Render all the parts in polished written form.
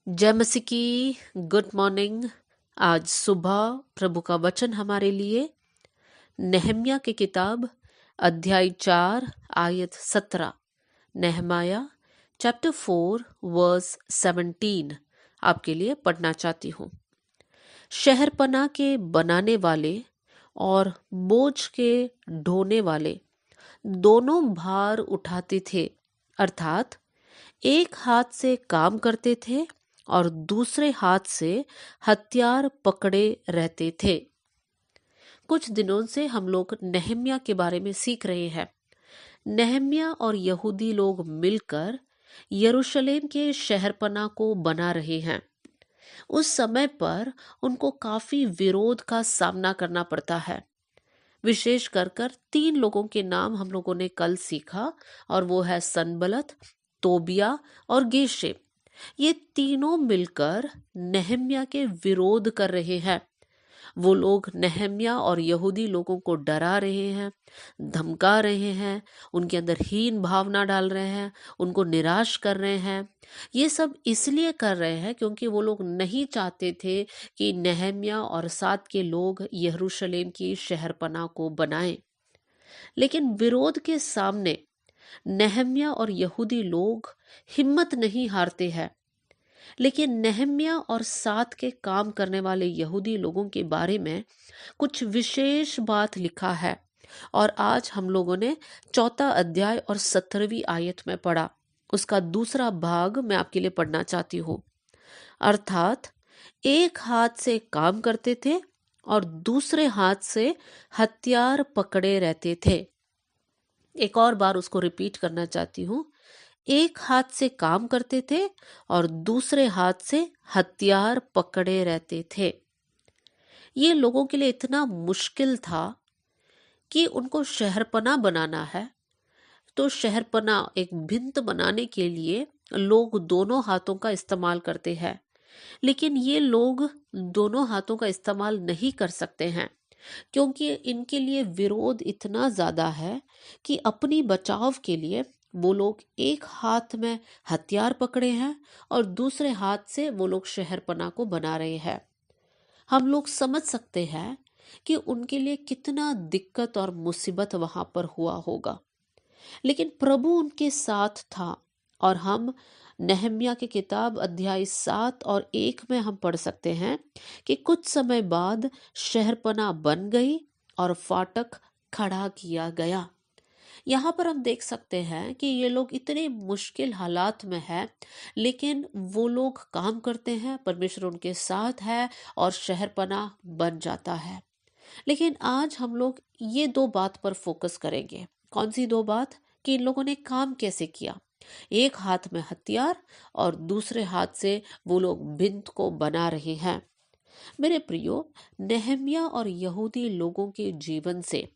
जय मसीह की। Good morning. आज सुबह प्रभु का वचन हमारे लिए नेहम्या की किताब अध्याय 4 आयत 17। नेहमाया चैप्टर 4 वर्स 17 आपके लिए पढ़ना चाहती हूँ। शहरपनाह के बनाने वाले और बोझ के ढोने वाले दोनों भार उठाते थे, अर्थात एक हाथ से काम करते थे और दूसरे हाथ से हथियार पकड़े रहते थे। कुछ दिनों से हम लोग नेहम्या के बारे में सीख रहे हैं। नेहम्या और यहूदी लोग मिलकर यरूशलेम के शहरपनाह को बना रहे हैं। उस समय पर उनको काफी विरोध का सामना करना पड़ता है। विशेष कर 3 लोगों के नाम हम लोगों ने कल सीखा, और वो है सनबलत, तोबिया और गेशे। ये तीनों मिलकर नेहम्या के विरोध कर रहे हैं। वो लोग नेहम्या और यहूदी लोगों को डरा रहे हैं, धमका रहे हैं, उनके अंदर हीन भावना डाल रहे हैं, उनको निराश कर रहे हैं। ये सब इसलिए कर रहे हैं क्योंकि वो लोग नहीं चाहते थे कि नेहम्या और साथ के लोग यरूशलेम की शहरपनाह को बनाएं। लेकिन विरोध के सामने नेहम्या और यहूदी लोग हिम्मत नहीं हारते हैं। लेकिन नेहम्या और साथ के काम करने वाले यहूदी लोगों के बारे में कुछ विशेष बात लिखा है, और आज हम लोगों ने 4 अध्याय और 17वीं आयत में पढ़ा। उसका दूसरा भाग मैं आपके लिए पढ़ना चाहती हूँ। अर्थात एक हाथ से काम करते थे और दूसरे हाथ से हथियार पकड़े रहते थे। एक और बार उसको रिपीट करना चाहती हूँ। एक हाथ से काम करते थे और दूसरे हाथ से हथियार पकड़े रहते थे। ये लोगों के लिए इतना मुश्किल था कि उनको शहरपनाह बनाना है, तो शहरपनाह एक भिंत बनाने के लिए लोग दोनों हाथों का इस्तेमाल करते हैं। लेकिन ये लोग दोनों हाथों का इस्तेमाल नहीं कर सकते हैं, क्योंकि इनके लिए विरोध इतना ज्यादा है कि अपनी बचाव के लिए वो लोग एक हाथ में हथियार पकड़े हैं और दूसरे हाथ से वो लोग शहरपनाह को बना रहे हैं। हम लोग समझ सकते हैं कि उनके लिए कितना दिक्कत और मुसीबत वहां पर हुआ होगा। लेकिन प्रभु उनके साथ था, और हम नेहम्या की किताब अध्याय 7 और 1 में हम पढ़ सकते हैं कि कुछ समय बाद शहरपनाह बन गई और फाटक खड़ा किया गया। यहाँ पर हम देख सकते हैं कि ये लोग इतने मुश्किल हालात में हैं, लेकिन वो लोग काम करते हैं, परमेश्वर उनके साथ है और शहरपनाह बन जाता है। लेकिन आज हम लोग ये 2 बात पर फोकस करेंगे। कौन सी 2 बात? कि इन लोगों ने काम कैसे किया। एक हाथ में हथियार और दूसरे हाथ से वो लोग भिंत को बना रहे हैं। मेरे प्रियो, नेहम्या और यहूदी लोगों के जीवन से,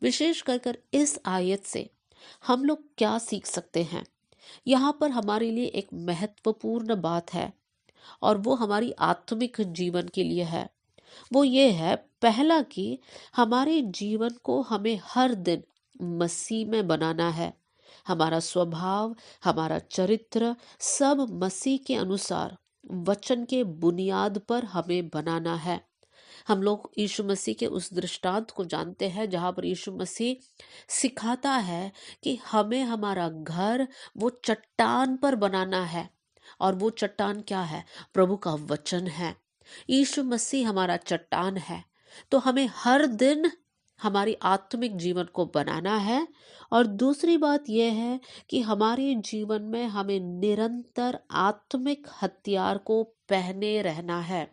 विशेष कर इस आयत से हम लोग क्या सीख सकते हैं? यहाँ पर हमारे लिए एक महत्वपूर्ण बात है, और वो हमारी आत्मिक जीवन के लिए है। वो ये है, पहला, कि हमारे जीवन को हमें हर दिन मसीह में बनाना है। हमारा स्वभाव, हमारा चरित्र सब मसीह के अनुसार वचन के बुनियाद पर हमें बनाना है। हम लोग यीशु मसीह के उस दृष्टांत को जानते हैं जहां पर यीशु मसीह सिखाता है कि हमें हमारा घर वो चट्टान पर बनाना है, और वो चट्टान क्या है? प्रभु का वचन है। यीशु मसीह हमारा चट्टान है। तो हमें हर दिन हमारी आत्मिक जीवन को बनाना है। और दूसरी बात यह है कि हमारे जीवन में हमें निरंतर आत्मिक हथियार को पहने रहना है।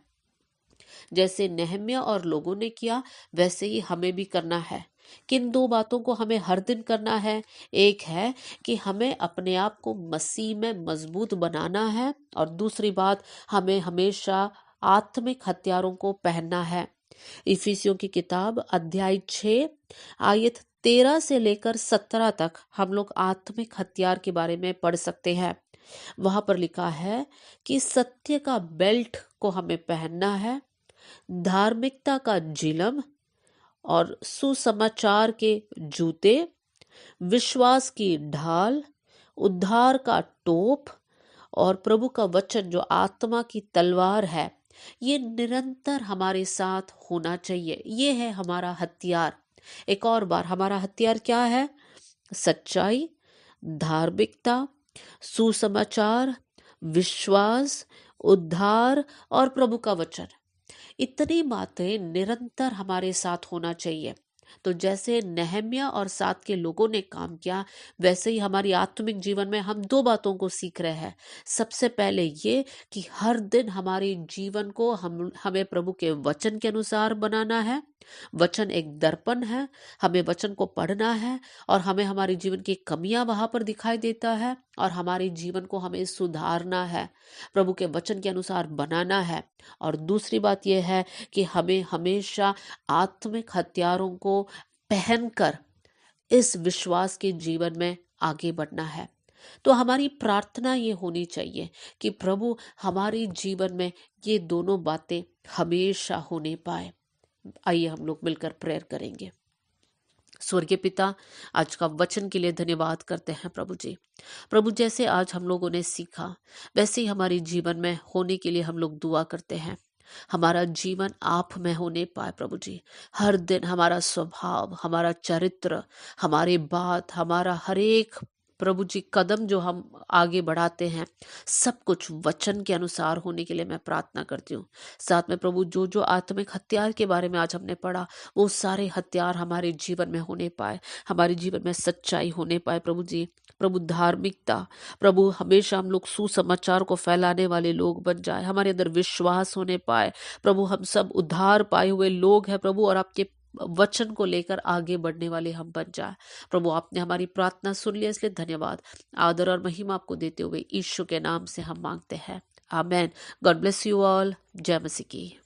जैसे नेहम्या और लोगों ने किया, वैसे ही हमें भी करना है। किन 2 बातों को हमें हर दिन करना है? एक है कि हमें अपने आप को मसीह में मजबूत बनाना है, और दूसरी बात, हमें हमेशा आत्मिक हथियारों को पहनना है। इफिसियों की किताब अध्याय 6 आयत 13 से लेकर 17 तक हम लोग आत्मिक हथियार के बारे में पढ़ सकते हैं। वहां पर लिखा है कि सत्य का बेल्ट को हमें पहनना है, धार्मिकता का जिलम और सुसमाचार के जूते, विश्वास की ढाल, उद्धार का टोप और प्रभु का वचन जो आत्मा की तलवार है, ये निरंतर हमारे साथ होना चाहिए। ये है हमारा हथियार। एक और बार, हमारा हथियार क्या है? सच्चाई, धार्मिकता, सुसमाचार, विश्वास, उद्धार और प्रभु का वचन। इतनी बातें निरंतर हमारे साथ होना चाहिए। तो जैसे नेहम्या और साथ के लोगों ने काम किया, वैसे ही हमारी आत्मिक जीवन में हम दो बातों को सीख रहे हैं। सबसे पहले ये कि हर दिन हमारे जीवन को हमें प्रभु के वचन के अनुसार बनाना है। वचन एक दर्पण है, हमें वचन को पढ़ना है और हमें हमारे जीवन की कमियां वहां पर दिखाई देता है और हमारे जीवन को हमें सुधारना है, प्रभु के वचन के अनुसार बनाना है। और दूसरी बात यह है कि हमें हमेशा आत्मिक हथियारों को पहनकर इस विश्वास के जीवन में आगे बढ़ना है। तो हमारी प्रार्थना ये होनी चाहिए कि प्रभु हमारे जीवन में ये दोनों बातें हमेशा होने पाए। आइए हम लोग मिलकर प्रेयर करेंगे। स्वर्गीय पिता, आज का वचन के लिए धन्यवाद करते हैं प्रभु जी। प्रभु, जैसे आज हम लोगों ने सीखा, वैसे ही हमारे जीवन में होने के लिए हम लोग दुआ करते हैं। हमारा जीवन आप में होने पाए प्रभु जी। हर दिन हमारा स्वभाव, हमारा चरित्र, हमारी बात, हमारा हर एक प्रभु जी कदम जो हम आगे बढ़ाते हैं, सब कुछ वचन के अनुसार होने के लिए मैं प्रार्थना करती हूँ। साथ में प्रभु, जो जो आत्मिक हथियार के बारे में आज हमने पढ़ा, वो सारे हथियार हमारे जीवन में होने पाए, हमारे जीवन में सच्चाई होने पाए प्रभु जी। प्रभु, धार्मिकता, प्रभु हमेशा हम लोग सुसमाचार को फैलाने वाले लोग बन जाए, हमारे अंदर विश्वास होने पाए प्रभु। हम सब उद्धार पाए हुए लोग हैं प्रभु, और आपके वचन को लेकर आगे बढ़ने वाले हम बन जाए प्रभु। आपने हमारी प्रार्थना सुन लिया, इसलिए धन्यवाद। आदर और महिमा आपको देते हुए यीशु के नाम से हम मांगते हैं, amen. God bless you all. जय मसीह की।